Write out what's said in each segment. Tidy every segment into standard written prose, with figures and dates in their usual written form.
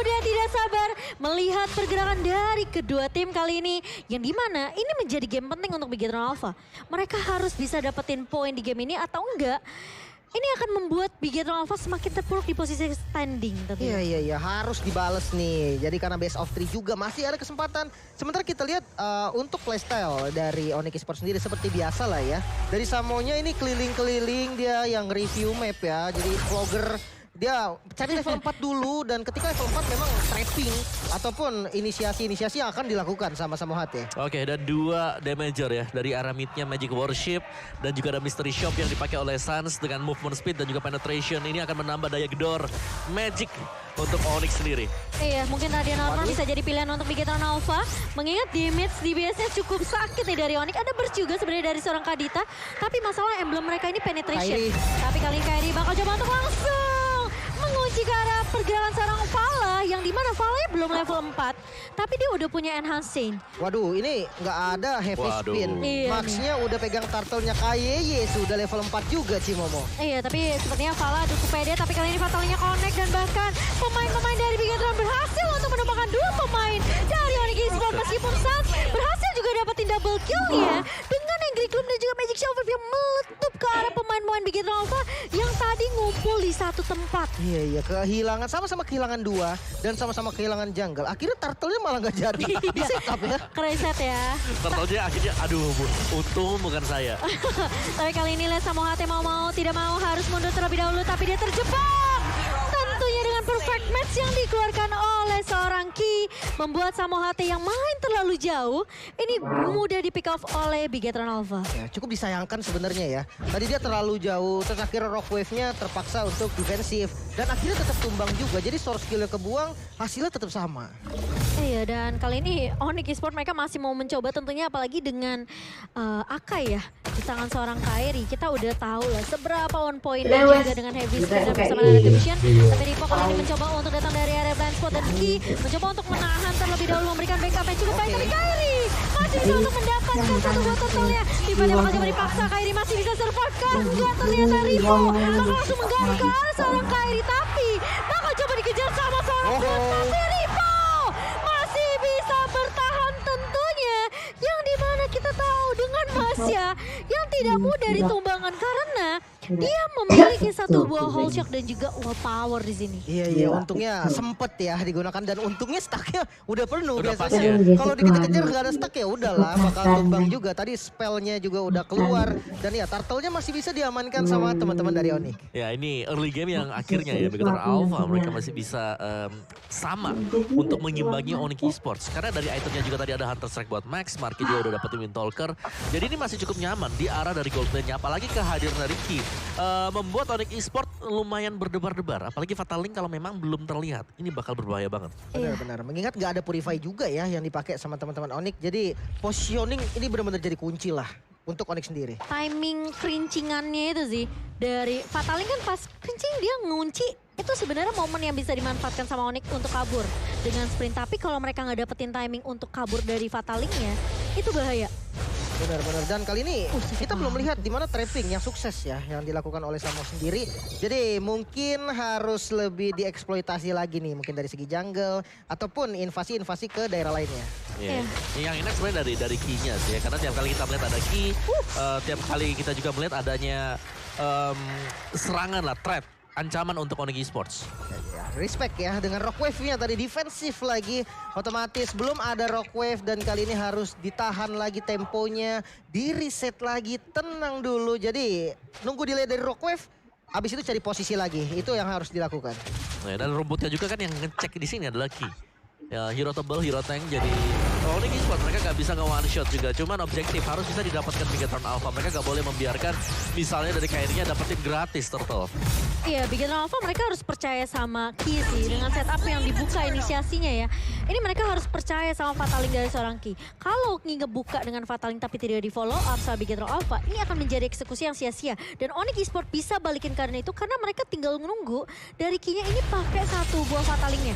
sudah tidak sabar melihat pergerakan dari kedua tim kali ini. Yang dimana ini menjadi game penting untuk Bigetron Alpha. Mereka harus bisa dapetin poin di game ini atau enggak. Ini akan membuat Bigetron Alpha semakin terpuruk di posisi standing tentunya. Iya, harus dibales nih. Jadi karena best of 3 juga masih ada kesempatan. Sementara kita lihat untuk playstyle dari Onyx Esports sendiri seperti biasa lah ya. Dari Samonya ini keliling-keliling dia yang review map ya. Jadi vlogger dia cari level 4 dulu dan ketika level 4 memang trapping ataupun inisiasi-inisiasi yang akan dilakukan sama Samohat ya. Oke, dan 2 damager ya dari arah midnya Magic Warship dan juga ada Mystery Shop yang dipakai oleh Suns dengan movement speed dan juga penetration. Ini akan menambah daya gedor Magic untuk Onyx sendiri. Iya, mungkin Radiant Armor bisa jadi pilihan untuk Bigetron Alpha. Mengingat damage DPS-nya cukup sakit nih dari Onyx. Ada burst juga sebenarnya dari seorang Kadita. Tapi masalah emblem mereka ini penetration. Tapi kali ini Kairi bakal coba untuk langsung mengunci ke arah pergerakan seorang Vala. Yang dimana Vala belum level 4. Tapi dia udah punya Enhanced Chain. Waduh, ini nggak ada heavy spin. Iya, Maxnya udah pegang turtle-nya KYY, sudah level 4 juga Cimomo. Iya, tapi sepertinya Vala cukup pede. Tapi kali ini Fatalnya connect dan bahkan pemain-pemain dari Bigetron berhasil untuk menumpahkan 2 pemain dari Onyx Esports. Meskipun Suns berhasil juga dapetin double kill ya. Dengan Angry Gloom dan juga Magic Shell yang meletup ke arah pemain-pemain Bigetron Alpha yang tadi ngumpul di satu tempat. Iya, kehilangan sama-sama kehilangan 2 dan sama-sama kehilangan jungle. Akhirnya turtle-nya malah nggak jadi. Di setup ya. Kereset ya. Turtle-nya akhirnya aduh untung bukan saya. Tapi kali ini Les Samohate mau tidak mau harus mundur terlebih dahulu. Tapi dia terjebak. Tentunya dengan perfect match yang dikeluarkan oleh seorang Ki. Membuat Samohate yang main terlalu jauh. Ini mudah di pick off oleh Bigetron Alpha. Ya, cukup disayangkan sebenarnya ya. Tadi dia terlalu jauh, terus akhirnya rock wave-nya terpaksa untuk defensif. Dan akhirnya tetap tumbang juga, jadi source skill-nya kebuang, hasilnya tetap sama. Iya, dan kali ini Onyx Esports mereka masih mau mencoba tentunya apalagi dengan Akai ya. Di tangan seorang Kairi, kita udah tahu lah seberapa on point dan juga dengan heavy spin dan bersama dengan Division. Tapi Ripo kali ini mencoba untuk datang dari area blind spot dan Ki mencoba untuk menahan terlebih dahulu memberikan backup yang cukup baik. Tapi Kairi masih bisa untuk mendapatkan satu buah turtle-nya. Tiba-tiba bakal coba dipaksa, Kairi masih bisa survive kan? Enggak, ternyata Ripo bakal langsung mengganggu ke arah seorang Kairi. Tapi bakal coba dikejar sama seorang Suns. Tapi Ripo masih bisa bertahan tentunya. Yang dimana kita tahu dengan Masya yang tidak mudah ditumbangkan karena dia memiliki satu buah hold shock dan juga wall power di sini. Iya, untungnya sempet ya digunakan dan untungnya stacknya udah penuh Udah biasanya. pas ya. Kalau dikejar-kejar nggak ada stack ya udahlah bakal tumbang juga. Tadi spellnya juga udah keluar dan ya turtle-nya masih bisa diamankan sama teman-teman dari Onyx. Ya ini early game yang akhirnya ya Bigetron Alpha mereka masih bisa sama untuk mengimbangi Onyx Esports. Karena dari itemnya juga tadi ada Hunter Strike buat Max, Marky juga udah dapetin Windtalker. Jadi ini masih cukup nyaman di arah dari gold lane-nya. Apalagi kehadiran dari Ki membuat Onyx Esports lumayan berdebar-debar. Apalagi Fatal Link kalau memang belum terlihat. Ini bakal berbahaya banget. Benar-benar. Mengingat nggak ada Purify juga ya yang dipakai sama teman-teman Onyx. Jadi positioning ini benar-benar jadi kunci lah untuk Onyx sendiri. Timing kerincingannya itu sih dari Fatalin kan pas kerincing dia ngunci itu sebenarnya momen yang bisa dimanfaatkan sama Onyx untuk kabur dengan sprint. Tapi kalau mereka nggak dapetin timing untuk kabur dari Fatalingnya itu bahaya. Benar-benar, dan kali ini kita belum melihat di mana trapping yang sukses ya yang dilakukan oleh Samo sendiri. Jadi mungkin harus lebih dieksploitasi lagi nih mungkin dari segi jungle ataupun invasi-invasi ke daerah lainnya. Yeah. Yang enak sebenarnya dari key-nya sih ya, karena tiap kali kita melihat ada key, tiap kali kita juga melihat adanya serangan lah, threat, ancaman untuk Onyx Esports. Respect ya dengan rock wave-nya tadi defensif lagi, otomatis belum ada rock wave dan kali ini harus ditahan lagi temponya, di reset lagi, tenang dulu. Jadi nunggu delay dari rock wave, abis itu cari posisi lagi, itu yang harus dilakukan. Nah, dan rumputnya juga kan yang ngecek di sini adalah Ki. Ya, hero tebal, hero tank, jadi Onyx Esports mereka gak bisa nge-one shot juga. Cuman objektif harus bisa didapatkan Bigetron Alpha. Mereka gak boleh membiarkan misalnya dari Kairinya dapetin gratis turtle. Iya, Bigetron Alpha mereka harus percaya sama Ki sih. Dengan setup yang dibuka inisiasinya ya. Ini mereka harus percaya sama Fataling dari seorang Ki. Kalau ngebuka dengan Fataling tapi tidak di follow up sama Bigetron Alpha, ini akan menjadi eksekusi yang sia-sia. Dan Onyx Esports bisa balikin karena itu karena mereka tinggal menunggu dari Ki-nya ini pakai satu buah Fatalingnya.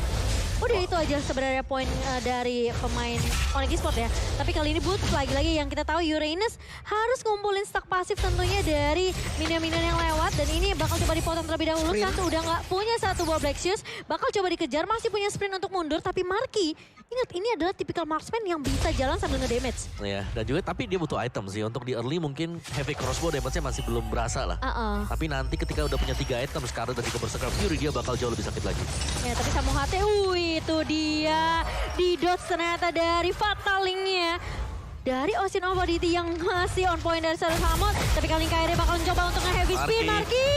Udah itu aja sebenarnya poin dari pemain Onyx Esports ya. Tapi kali ini Boots lagi-lagi yang kita tahu Uranus harus ngumpulin stack pasif tentunya dari minion-minion yang lewat. Dan ini bakal coba dipotong terlebih dahulu. Santu udah nggak punya satu buah Black Shoes. Bakal coba dikejar, masih punya sprint untuk mundur. Tapi Marky, ingat ini adalah tipikal marksman yang bisa jalan sambil nge-damage. Ya, dan juga tapi dia butuh item sih. Untuk di early mungkin heavy crossbow damage-nya masih belum berasa lah. Tapi nanti ketika udah punya 3 item sekarang dan juga Berserker Fury, dia bakal jauh lebih sakit lagi. Ya, tapi Samu Hate, itu dia. Di dodge ternyata dari Fatalingnya. Dari Ocean of Oddity yang masih on point dari Sarah Samot. Tapi kali ini Kairi bakal mencoba untuk nge-heavy spin. Marky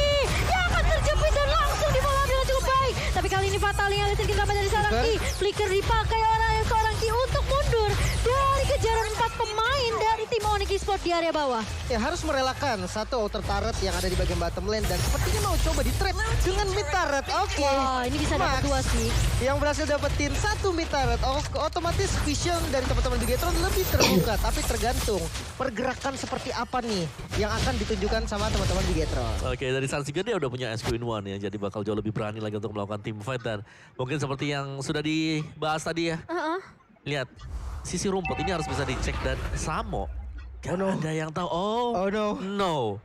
yang akan terjepit dan langsung di-follow dengan cukup baik. Tapi kali ini Fataling alisin kita dari seorang Ki. Flicker dipakai oleh seorang Ki untuk mundur dari kejaran 4 pemain dari tim Onyx Esports di area bawah. Ya harus merelakan satu outer turret yang ada di bagian bottom lane dan sepertinya mau coba di-trap dengan mid turret. Oke. Wah, ini bisa dapat 2 sih. Yang berhasil dapetin 1 mid turret. Otomatis vision dari teman-teman Bigetron lebih terbuka, tapi tergantung pergerakan seperti apa nih yang akan ditunjukkan sama teman-teman Bigetron. Oke, dari Sunseeker dia udah punya SQ in 1 ya, jadi bakal jauh lebih berani lagi untuk melakukan team fight. Dan mungkin seperti yang sudah dibahas tadi ya, lihat sisi rumput ini harus bisa dicek dan Samo gak ada yang tahu. Oh no.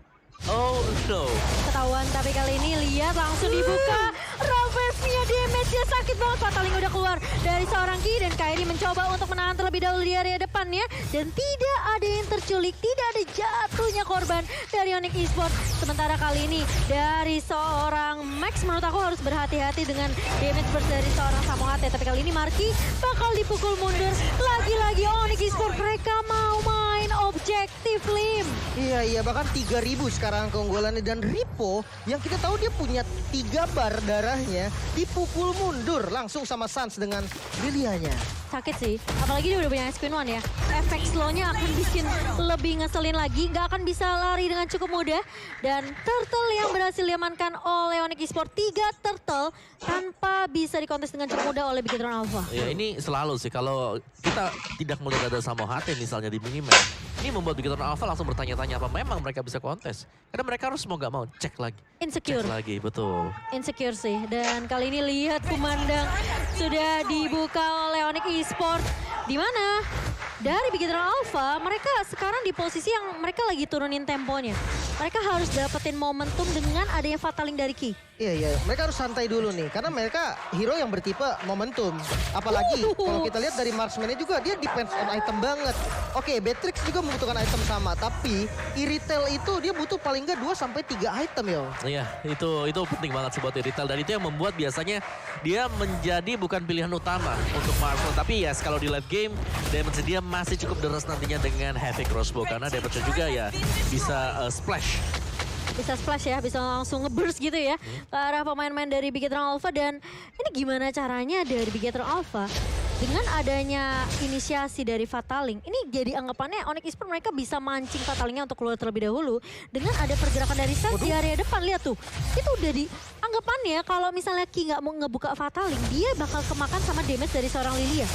Ketahuan, tapi kali ini lihat langsung dibuka. Ravesnya damage-nya sakit banget. Fataling udah keluar dari seorang Ki dan Kairi mencoba untuk menahan terlebih dahulu di area depannya. Dan tidak ada yang terculik, tidak ada jatuhnya korban dari Onyx Esports. Sementara kali ini dari seorang Max menurut aku harus berhati-hati dengan damage burst dari seorang Samu Hate. Tapi kali ini Marky bakal dipukul mundur. Lagi-lagi Onyx Esports mereka mau main objektif Lim. Iya, bahkan 3.000 sekarang keunggulannya. Dan Ripo yang kita tahu dia punya 3 bar darahnya dipukul mundur langsung sama Sans dengan Lilianya. Sakit sih, apalagi dia udah punya spin one ya. Efek slow-nya akan bikin lebih ngeselin lagi, nggak akan bisa lari dengan cukup mudah. Dan turtle yang berhasil diamankan oleh Onyx Esports, 3 turtle tanpa bisa dikontes dengan cukup mudah oleh Bigetron Alpha. Ya ini selalu sih kalau kita tidak melihat ada Samu Hate misalnya di minimap. Ini membuat Bigetron Alpha langsung bertanya-tanya apa memang mereka bisa kontes. Karena mereka harus mau nggak mau cek lagi. Insecure. Cek lagi, betul. Insecure sih. Dan kali ini lihat kumandang sudah dibuka oleh Onyx Esports. Di mana dari Bigetron Alpha mereka sekarang di posisi yang mereka lagi turunin temponya. Mereka harus dapetin momentum dengan adanya Fataling dari Ki. Iya, mereka harus santai dulu nih. Karena mereka hero yang bertipe momentum. Apalagi kalau kita lihat dari marksman-nya juga dia depends on item banget. Oke, Beatrix juga membutuhkan item sama. Tapi Iritel itu dia butuh paling nggak 2-3 item yo. Iya, itu penting banget sih buat Iritel. Dan itu yang membuat biasanya dia menjadi bukan pilihan utama untuk marksman. Tapi ya kalau di late game, damage dia masih cukup deras nantinya dengan heavy crossbow. Karena damage juga ya bisa splash. Bisa splash ya, bisa langsung ngeburst gitu ya ke arah pemain-pemain dari Bigetron Alpha. Dan ini gimana caranya dari Bigetron Alpha dengan adanya inisiasi dari Fataling, ini jadi anggapannya Onyx Esports mereka bisa mancing Fatalingnya untuk keluar terlebih dahulu dengan ada pergerakan dari Sans di area depan. Lihat tuh, itu udah di anggapannya kalau misalnya Ki nggak mau ngebuka Fataling, dia bakal kemakan sama damage dari seorang Lilia.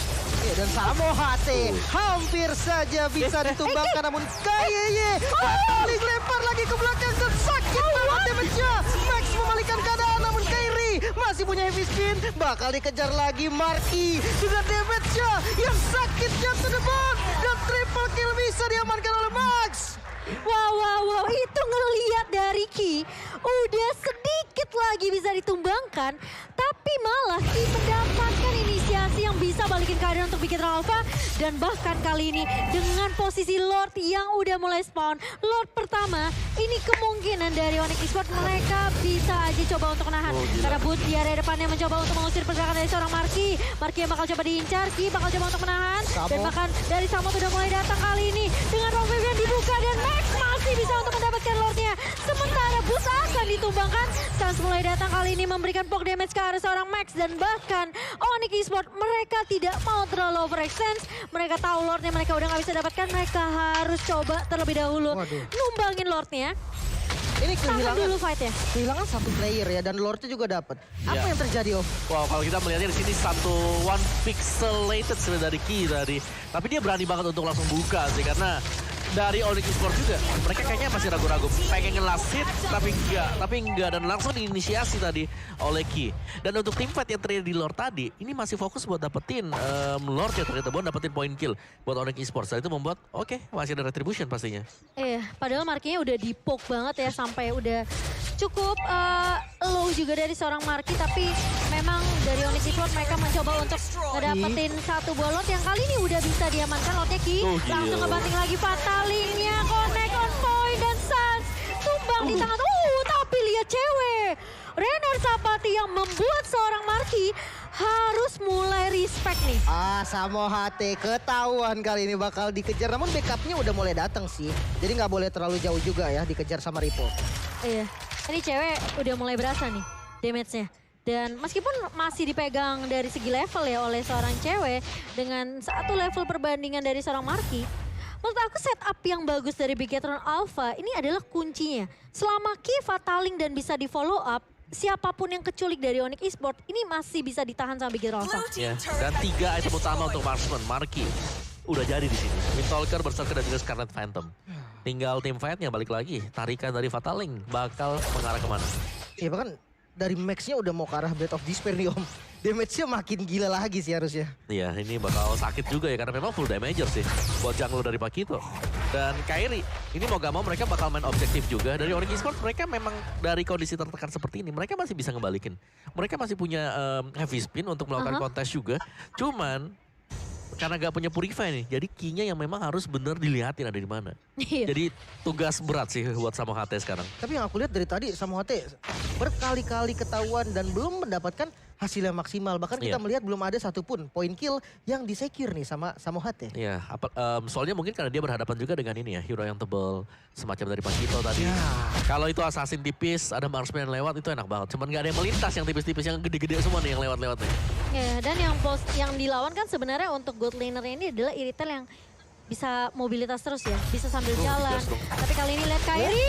Iya, dan Samu Hate hampir saja bisa ditumbangkan, namun Kayeye Fataling lempar lagi ke belakang dan sakit banget damage-nya. Max memalikan keadaan, namun Kairi masih punya heavy spin, bakal dikejar lagi Marky dengan damage-nya yang sakitnya to the bone, dan triple kill bisa diamankan oleh Max. Wow, itu ngelihat dari Ki udah sedikit lagi bisa ditumbangkan, tapi malah Ki mendapatkan inisiasi yang bisa balikin keadaan untuk Bigetron Alpha. Dan bahkan kali ini dengan posisi Lord yang udah mulai spawn, Lord pertama, ini kemungkinan dari Onyx Esports mereka bisa aja coba untuk menahan. Karena Boots di area depannya mencoba untuk mengusir pergerakan dari seorang Marky. Marky yang bakal coba diincar, Ki bakal coba untuk menahan. Dan bahkan dari Samot udah mulai datang kali ini dengan Rompeh yang dibuka, dan Max masih bisa untuk mendapatkan Lordnya. Sementara Boots akan ditumbangkan. Sans mulai datang kali ini memberikan poke damage ke arah seorang Max. Dan bahkan Onyx Esports mereka tidak mau terlalu overextend. Mereka tahu Lordnya mereka udah gak bisa dapatkan. Mereka harus coba terlebih dahulu numbangin Lordnya. Ini kehilangan dulu fight ya. Kehilangan satu player ya, dan Lordnya juga dapat. Apa yang terjadi, Om? Wow, kalau kita melihatnya di sini satu one pixelated sebenarnya dari Ki tadi. Tapi dia berani banget untuk langsung buka sih, karena dari Onyx Esports juga. Mereka kayaknya masih ragu-ragu. Pengen nge-last hit, tapi enggak. Dan langsung diinisiasi tadi oleh Ki. Dan untuk tim fight yang terjadi di Lord tadi, ini masih fokus buat dapetin Lord ya ternyata, buat dapetin point kill buat Onyx Esports. Dan itu membuat, oke, masih ada retribution pastinya. Padahal markinya udah di-poke banget ya, sampai udah cukup low juga dari seorang Marki. Tapi memang dari Onyx Esports mereka mencoba untuk ngedapetin satu buah Lord yang kali ini udah bisa diamankan Lordnya Ki. Langsung ngebanting lagi Fatalingnya, connect on point dan Sans tumbang di tangan. Tapi lihat cewek Renner Sapati yang membuat seorang Marki harus mulai respect nih. Samo HT ketahuan kali ini bakal dikejar. Namun backupnya udah mulai datang sih. Jadi nggak boleh terlalu jauh juga ya dikejar sama Ripo. Iya, ini cewek udah mulai berasa nih damage-nya. Dan meskipun masih dipegang dari segi level ya oleh seorang cewek dengan satu level perbandingan dari seorang Marki, menurut aku setup yang bagus dari Bigetron Alpha ini adalah kuncinya. Selama Ki Fataling dan bisa di follow up, siapapun yang keculik dari Onyx Esports ini masih bisa ditahan sama Bigetron Alpha. Ya, dan 3 item utama untuk marksman. Marki udah jadi di sini. Windtalker, Berserker dan juga Scarlet Phantom. Tinggal tim fight-nya balik lagi. Tarikan dari Fataling bakal mengarah kemana? Ya bahkan dari max-nya udah mau ke arah Blade of Despair nih Om. Damage-nya makin gila lagi sih harusnya. Iya, ini bakal sakit juga ya karena memang full damager sih buat jungler dari Pakito. Dan Kairi, ini mau gak mau mereka bakal main objektif juga. Dari Onyx Esports mereka memang dari kondisi tertekan seperti ini, mereka masih bisa ngebalikin. Mereka masih punya heavy spin untuk melakukan kontes juga. Cuman karena gak punya Purify nih, jadi key-nya yang memang harus bener dilihatin ada di mana. Jadi tugas berat sih buat Samo HT sekarang. Tapi yang aku lihat dari tadi Samo HT berkali-kali ketahuan dan belum mendapatkan hasil yang maksimal. Bahkan kita melihat belum ada satupun point kill yang disecure nih sama Samo HT. Iya, soalnya mungkin karena dia berhadapan juga dengan ini ya, hero yang tebel semacam dari Pakito tadi. Kalau itu assassin tipis, ada marksman yang lewat itu enak banget. Cuman gak ada yang melintas yang tipis-tipis, yang gede-gede semua nih yang lewat-lewat nih. Ya, dan yang dilawan kan sebenarnya untuk gold laner ini adalah Iritel yang bisa mobilitas terus ya, bisa sambil jalan. Tapi kali ini lihat Kairi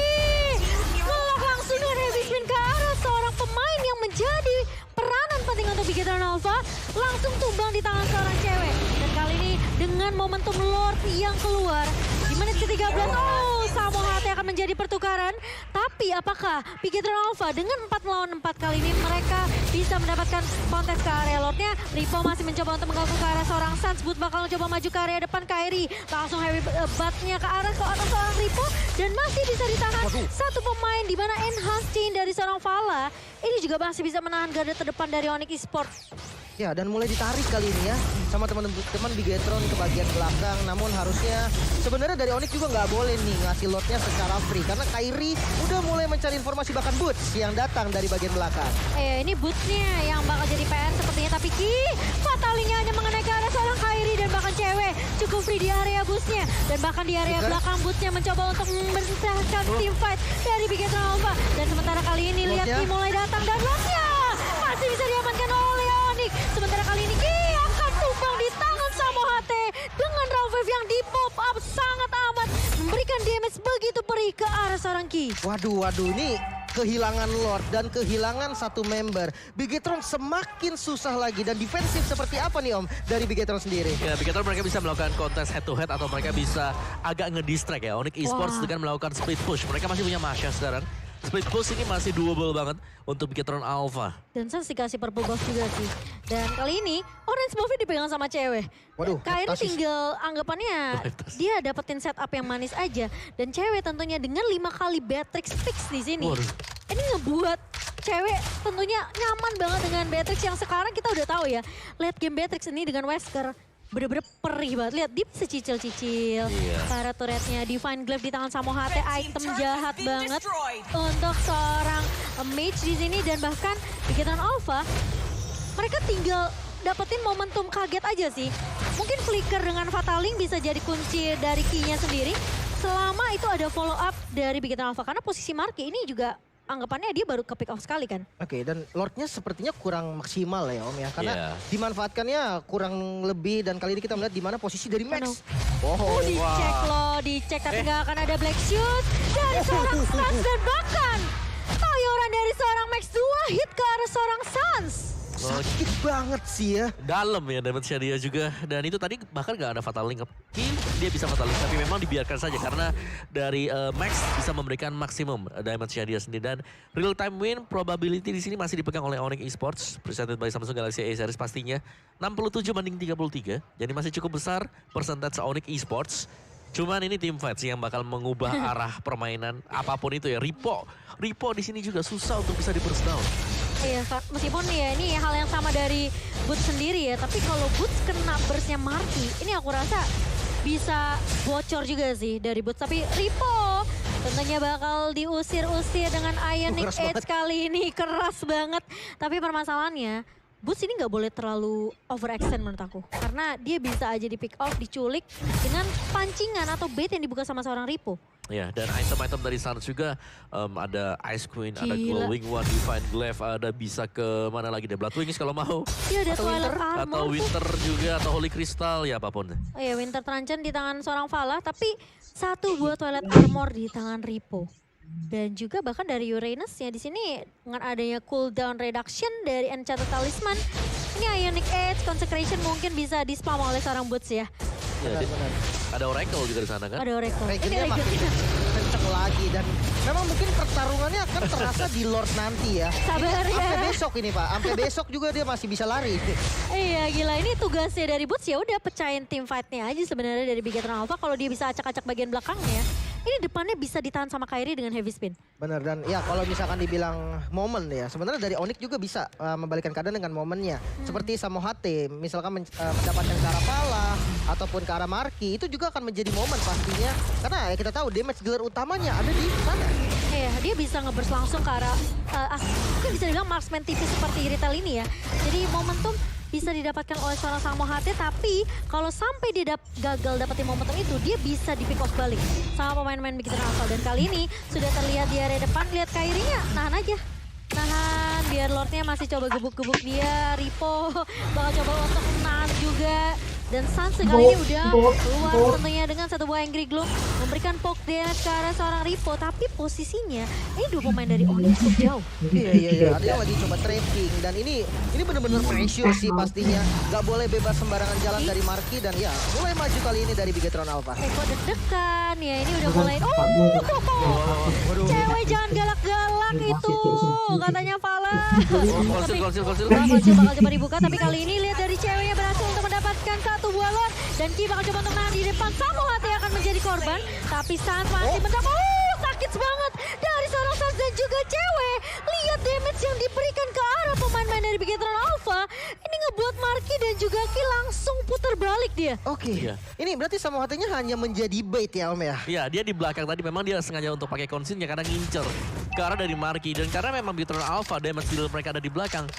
ngelok langsung dengan heavy spin ke arah seorang pemain yang menjadi peranan penting untuk Bigetron Alpha, langsung tumbang di tangan seorang cewek. Dan kali ini dengan momentum Lord yang keluar di menit ke-13, Samo HT akan menjadi pertukaran. Tapi apakah Bigetron Alpha dengan 4 melawan 4 kali ini mereka bisa mendapatkan kontes ke area Lordnya? Ripo masih mencoba untuk mengganggu ke arah seorang Sans. Boot bakal mencoba maju ke area depan. Kairi langsung heavy butt-nya ke arah seorang Ripo dan masih bisa ditahan satu pemain di mana enhance chain dari seorang Vala ini juga masih bisa menahan garda terdepan dari Onyx Esports. Ya, dan mulai ditarik kali ini ya sama teman-teman Bigetron ke bagian belakang. Namun harusnya sebenarnya dari Onyx juga nggak boleh nih ngasih lotnya secara free. Karena Kairi udah mulai mencari informasi bahkan Boots yang datang dari bagian belakang. Ini Boots-nya yang bakal jadi PN sepertinya. Tapi Ki, Fatalingnya hanya mengenai ke arah seorang Kairi dan bahkan cewek. Cukup free di area Boots-nya. Dan bahkan di area belakang Boots-nya mencoba untuk membersihkan team fight dari Bigetron Alpha. Dan sementara kali ini lihat Ki mulai datang dan lotnya masih bisa diamankan oleh Onyx. Sementara kali ini Ki akan tumbang di tangan Samo HT dengan raw wave yang di pop up sangat amat memberikan damage begitu perih ke arah seorang Ki. Waduh, ini kehilangan Lord dan kehilangan satu member. Bigetron semakin susah lagi dan defensif seperti apa nih Om dari Bigetron sendiri? Ya, Bigetron mereka bisa melakukan kontes head to head atau mereka bisa agak ngedistract ya. Onyx Esports dengan melakukan split push. Mereka masih punya Masha sekarang. Split push ini masih doable banget untuk Bigetron Alpha. Dan Sans dikasih purple buff juga sih. Dan kali ini orange buff dipegang sama cewek. Waduh, Kairi tinggal anggapannya dia dapetin setup yang manis aja. Dan cewek tentunya dengan 5 kali Beatrix fix di sini. Ini ngebuat cewek tentunya nyaman banget dengan Beatrix yang sekarang kita udah tahu ya. Late game Beatrix ini dengan Wesker bener-bener perih banget. Lihat Deep secicil-cicil. Para turretnya Divine Glaive di tangan Samo HT, item jahat banget untuk seorang mage di sini. Dan bahkan Bigetron Alpha mereka tinggal dapetin momentum kaget aja sih. Mungkin flicker dengan Fataling bisa jadi kunci dari key-nya sendiri. Selama itu ada follow up dari Bigetron Alpha. Karena posisi Marki ini juga anggapannya dia baru ke pick off sekali kan. Oke, dan Lordnya sepertinya kurang maksimal ya Om ya. Karena dimanfaatkannya kurang lebih dan kali ini kita melihat di mana posisi dari Max. Dicek loh, dicek tapi nggak akan ada black shoot dari seorang Sans dan bahkan tayoran dari seorang Max 2 hit ke arah seorang Sans. Sakit banget sih ya. Dalam ya damage-nya dia juga. Dan itu tadi bahkan gak ada Fatal Link ke Ki. dia bisa fatalis, tapi memang dibiarkan saja karena dari Max bisa memberikan maksimum damage-nya dia sendiri. Dan real time win probability di sini masih dipegang oleh Onyx Esports, presented by Samsung Galaxy A series pastinya 67-33. Jadi masih cukup besar persentase Onyx Esports. Cuman ini tim fight sih yang bakal mengubah arah permainan apapun itu ya. Ripo di sini juga susah untuk bisa di burst down. Iya, meskipun ya ini hal yang sama dari Boots sendiri ya. Tapi kalau Boots kena burstnya Marky, ini aku rasa bisa bocor juga sih dari Boots. Tapi Ripo tentunya bakal diusir-usir dengan Ionic Edge kali ini. Keras banget. Tapi permasalahannya, Boots ini nggak boleh terlalu overextend menurut aku. Karena dia bisa aja di pick off, diculik dengan pancingan atau bait yang dibuka sama seorang Ripo. Ya, dan item-item dari Suns juga ada Ice Queen, ada Glowing One, Divine Glaive, ada bisa ke mana lagi deh, Blood Wings kalau mau. Iya, ada Twilight Armor atau Winter juga, atau Holy Crystal, ya apapun. Oh iya, Winter Truncheon di tangan seorang Vala, tapi satu buah Twilight Armor di tangan Ripo. Dan juga bahkan dari Uranus ya di sini dengan adanya cooldown reduction dari Enchanted Talisman, ini Ionic Edge, Consecration mungkin bisa di-spam oleh seorang Boots ya. Ya, ada Oracle juga di sana kan? Ada Oracle. Regennya makin kenceng lagi dan memang mungkin pertarungannya akan terasa di Lord nanti ya. Sabar ya. Sampai besok ini Pak, sampai besok juga dia masih bisa lari. Iya gila, ini tugasnya dari Boots ya udah pecahin tim fight-nya aja sebenarnya dari Bigetron Alpha. Kalau dia bisa acak-acak bagian belakangnya, ini depannya bisa ditahan sama Kairi dengan heavy spin. Bener, dan ya kalau misalkan dibilang momen ya, sebenarnya dari Onyx juga bisa membalikkan keadaan dengan momennya. Seperti Samohate, misalkan mendapatkan ke arah Pala ataupun ke arah Marky, itu juga akan menjadi momen pastinya. Karena ya kita tahu damage dealer utamanya ada di sana. Iya, dia bisa nge-burst langsung ke arah, mungkin bisa dibilang marksman tipis seperti Rital ini ya. Jadi momentum bisa didapatkan oleh seorang Samohate, tapi kalau sampai dia gagal dapetin momentum itu, dia bisa di pick off balik sama pemain-pemain Bigetron Alpha. Dan kali ini sudah terlihat di area depan, lihat Kairinya, nahan aja. Nahan, biar Lordnya masih coba gebuk-gebuk dia. Ripo bakal coba untuk nahan juga. Dan Suns kali ini udah keluar tentunya dengan satu buah Angry Gloom, memberikan poke damage ke arah seorang Ripo. Tapi posisinya, ini dua pemain dari Onyx cukup jauh. Iya. Ada yang lagi coba trapping dan ini benar-benar pressure sih pastinya. Gak boleh bebas sembarangan jalan dari Marky dan ya mulai maju kali ini dari Bigetron Alpha. Kok deg-degan ya, ini udah mulai. Cewek jangan galak-galak itu, katanya Vala. Konsil. Konsil bakal coba dibuka, tapi kali ini lihat dari ceweknya berhasil untuk mendapatkan satu buah Lord. Dan Ki bakal coba untuk nahan di depan. Samohate akan menjadi korban, tapi Suns masih mendapat. Sakit banget dari seorang Suns dan juga cewek. Lihat damage yang diberikan ke arah pemain-pemain dari Bigetron Alpha. Ini ngebuat Marky dan juga Ki langsung putar balik dia. Oke. Iya. Ini berarti Samohate-nya hanya menjadi bait ya Om ya? Iya, dia di belakang tadi memang dia sengaja untuk pakai konsilnya karena ngincer ke arah dari Marky. Dan karena memang Bigetron Alpha damage dealer mereka ada di belakang.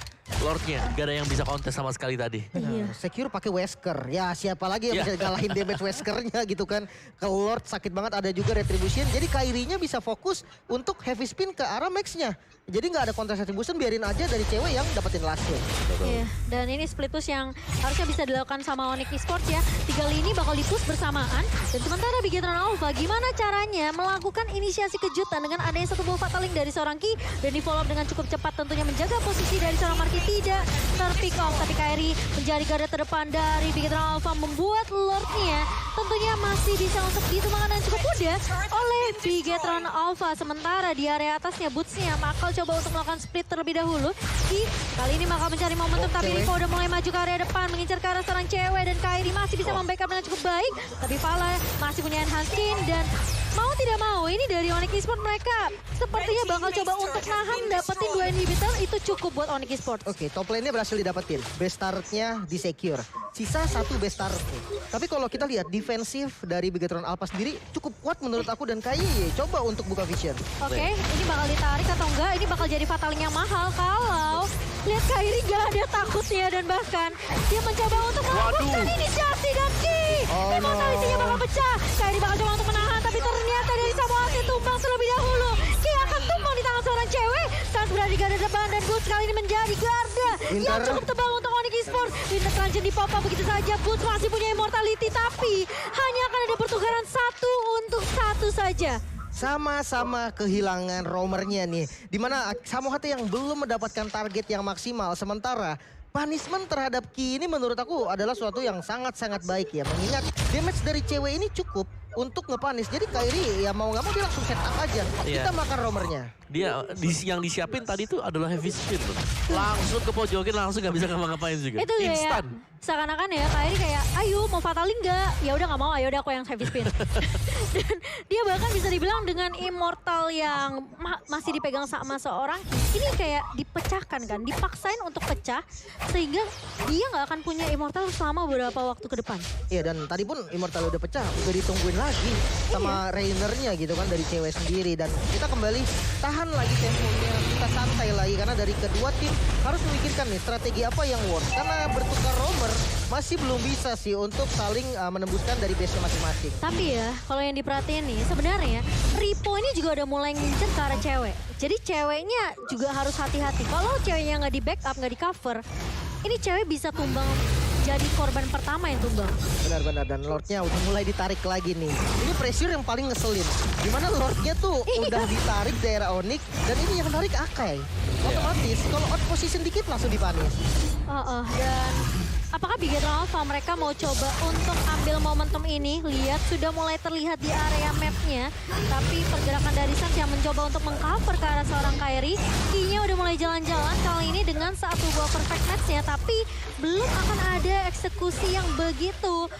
Lordnya gak ada yang bisa kontes sama sekali tadi. Iya. Secure pakai Wesker. Ya siapa lagi yang bisa ngalahin damage Weskernya gitu kan. Ke Lord sakit banget, ada juga Retribution. Jadi Kairinya bisa fokus untuk heavy spin ke arah Max-nya. Jadi nggak ada counter Retribution, biarin aja dari cewek yang dapetin last kill. Iya, dan ini split push yang harusnya bisa dilakukan sama Onyx Esports ya. 3 lini bakal di-push bersamaan. Dan sementara Bigetron Alpha gimana caranya melakukan inisiasi kejutan dengan adanya satu buah Fataling dari seorang Ki. Dan di-follow up dengan cukup cepat tentunya menjaga posisi dari seorang Marky tidak ter-pick off. Tapi Kairi menjadi garda terdepan dari Bigetron Alpha membuat Lordnya tentunya masih bisa untuk ditumbangkan dengan cukup mudah oleh Bigetron Alpha. Sementara di area atasnya Boots-nya bakal coba untuk melakukan split terlebih dahulu. Kali ini bakal mencari momentum, tapi Ripo udah mulai maju ke area depan, mengincar ke arah seorang cewek, dan Kairi masih bisa membackup dengan cukup baik. Tapi Vala masih punya enhance skin, dan mau tidak mau ini dari Onyx Esports mereka sepertinya bakal coba untuk nahan dapetin 2 inhibitor. Itu cukup buat Onyx Esports. Oke, top lane-nya berhasil didapetin. Base start-nya di secure. Sisa satu base start. Tapi kalau kita lihat defensif dari Bigetron Alpha sendiri cukup kuat menurut aku, dan kayaknya coba untuk buka vision. Oke, ini bakal ditarik atau enggak? Ini bakal jadi Fataling yang mahal kalau lihat Kairi gak ada takutnya, dan bahkan dia mencoba untuk melakukan inisiasi dan Ki. Memang talisnya bakal pecah. Kairi bakal coba untuk menahan, tapi ternyata dari Samohate tumbang terlebih dahulu. Ki akan tumbang di tangan seorang cewek. Suns berada di garda depan, dan Boots kali ini menjadi garda yang cukup tebal untuk Onyx Esports. Winter Truncheon di pop-up begitu saja. Boots masih punya immortality, tapi hanya akan ada pertukaran 1 untuk 1 saja. Sama-sama kehilangan roamernya nih. Dimana Samohate yang belum mendapatkan target yang maksimal. Sementara punishment terhadap Ki ini menurut aku adalah suatu yang sangat-sangat baik ya. Mengingat damage dari cewek ini cukup untuk nge-punish. Jadi Kairi ya mau nggak mau dia langsung set up aja. Iya. Kita makan roamernya. Dia yang disiapin tadi tuh adalah heavy spin tuh. Langsung ke pojokin, langsung nggak bisa ngapa-ngapain juga. Itu ya, Instan. seakan-akan ya Kairi kayak, ayo mau fatalin nggak? Ya udah nggak mau, ayo udah aku yang heavy spin. Dan dia bahkan bisa dibilang dengan immortal yang masih dipegang sama seorang, ini kayak dipecahkan kan, dipaksain untuk pecah, sehingga dia nggak akan punya immortal selama beberapa waktu ke depan. Iya, dan tadi pun immortal udah pecah, udah ditungguin lagi sama Rainernya gitu kan dari cewek sendiri. Dan kita kembali tahan lagi temponya, kita santai lagi karena dari kedua tim harus memikirkan nih strategi apa yang works. Karena bertukar roamer masih belum bisa sih untuk saling menembuskan dari base masing-masing. Tapi ya, kalau yang diperhatiin nih, sebenarnya Ripo ini juga udah mulai ngincer ke arah cewek. Jadi ceweknya juga harus hati-hati. Kalau ceweknya nggak di backup, nggak di cover, ini cewek bisa tumbang jadi korban pertama yang tumbang. Benar-benar, dan Lordnya udah mulai ditarik lagi nih. Ini pressure yang paling ngeselin. Dimana Lordnya tuh udah ditarik daerah Onyx dan ini yang tarik Akai. Otomatis kalau out position dikit langsung dipanis. Dan apakah Bigetron Alpha mereka mau coba untuk ambil momentum ini? Lihat sudah mulai terlihat di area mapnya. Tapi pergerakan dari Sans yang mencoba untuk mengcover ke arah seorang Kairi. Ki-nya udah mulai jalan-jalan kali ini dengan satu buah perfect match-nya. Tapi belum akan ada eksekusi yang begitu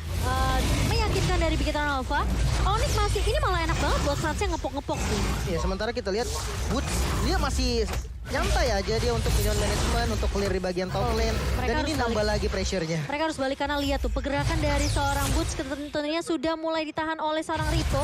meyakinkan dari Bigetron Alpha. Onyx masih, ini malah enak banget buat Sans yang ngepok-ngepok sih. Ya, sementara kita lihat Woods dia masih nyantai aja dia untuk minion management, untuk clear di bagian top lane. Dan ini nambah lagi pressure-nya. Mereka harus balik karena lihat tuh pergerakan dari seorang Boots tentunya sudah mulai ditahan oleh seorang Ripo.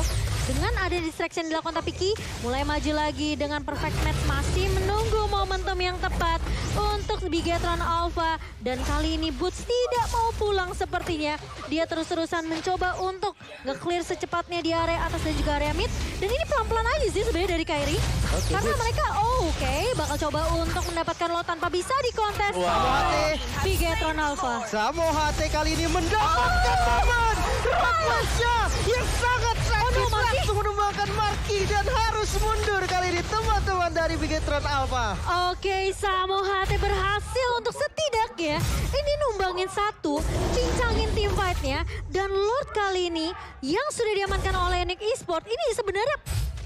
Dengan ada distraction dilakukan tapi Ki mulai maju lagi dengan perfect match, masih menunggu momentum yang tepat untuk Bigetron Alpha. Dan kali ini Boots tidak mau pulang sepertinya. Dia terus-terusan mencoba untuk nge-clear secepatnya di area atas dan juga area mid. Dan ini pelan-pelan aja sih sebenarnya dari Kairi. Karena mereka bakal coba untuk mendapatkan lot tanpa bisa dikontes oleh Bigetron Alpha. Samo HT kali ini mendapatkan momen Rakasha yang sangat tragis, langsung menumbangkan Marky dan harus mundur kali ini teman-teman dari Bigetron Alpha. Oke, Samo HT berhasil untuk setidaknya ini numbangin satu, cincangin team fight-nya, dan Lord kali ini yang sudah diamankan oleh Onyx Esports ini sebenarnya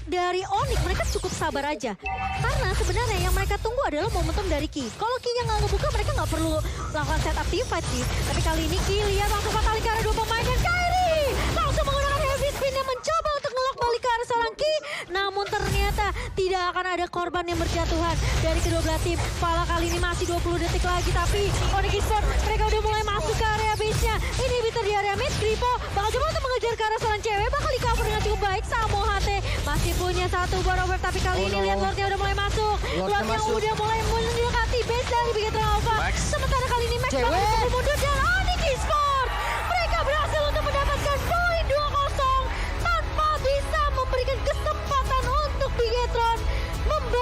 dari Onyx mereka cukup sabar aja. Karena sebenarnya yang mereka tunggu adalah momentum dari Ki. Kalau Ki-nya nggak ngebuka, mereka nggak perlu lakukan setup team fight sih. Tapi kali ini Ki lihat langsung fatalin ke arah dua pemain dan Kairi langsung menggunakan heavy spin yang mencoba untuk ngelok balik ke arah seorang Ki. Namun ternyata tidak akan ada korban yang berjatuhan dari kedua belah tim. Pala kali ini masih 20 detik lagi, tapi Onyx Esports mereka udah mulai masuk ke area base-nya. Ini bitter di area mid, Gripo bakal coba untuk mengejar ke arah seorang cewek, bakal di cover dengan cukup baik. Samo HT masih punya satu buah rover, tapi kali ini lihat Lordnya udah mulai masuk. Lordnya udah mulai mendekati base dari Bigetron Alpha. Sementara kali ini Max bakal mundur dan